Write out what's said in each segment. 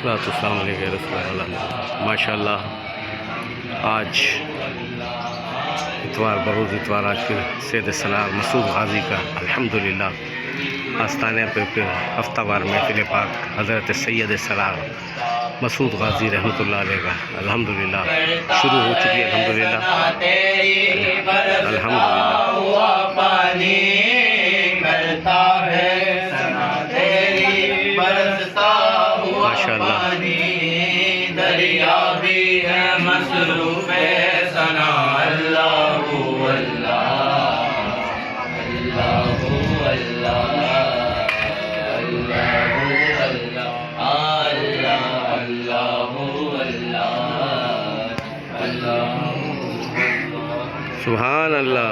السلام علیکم رسول اللہ۔ ماشاء اللہ آج اتوار بروز اتوار آج پھر سید سلار مسعود غازی کا الحمدللہ آستانے پہ پھر ہفتہ وار محفل پاک حضرت سید سلار مسعود غازی رحمۃ اللہ علیہ کا الحمدللہ شروع ہو چکی ہے۔ الحمدللہ ماشاء اللہ دریا بھی ہے مصروف ثنا اللہ اللہ اللہ سبحان اللہ۔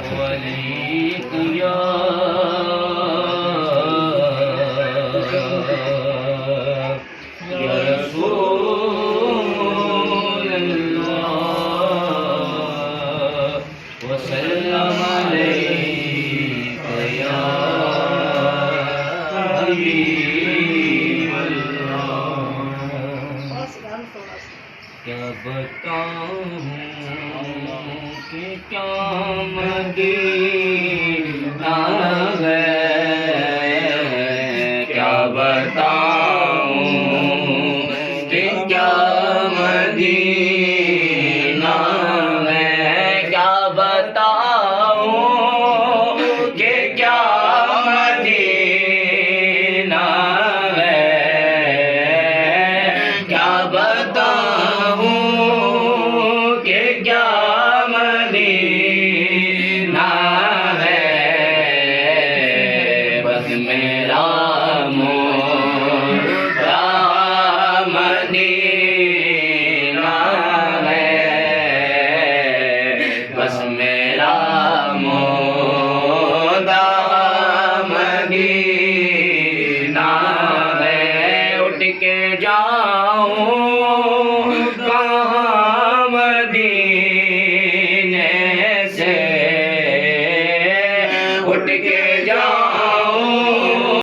وسلم علیک یا حبیب اللہ۔ کیا بتاؤں کہ کیا مدینہ ہے، کیا بتاؤں کہ کیا مدینہ ہے، کیا بتاؤں کہ کیا مدینہ ہے، کیا بتاؤں کہ کیا مدینہ ہے، بس میرا مولا مدینہ ہے، بس میرا مولا مدینہ ہے۔ اٹھ کے جاؤں کہاں مدینہ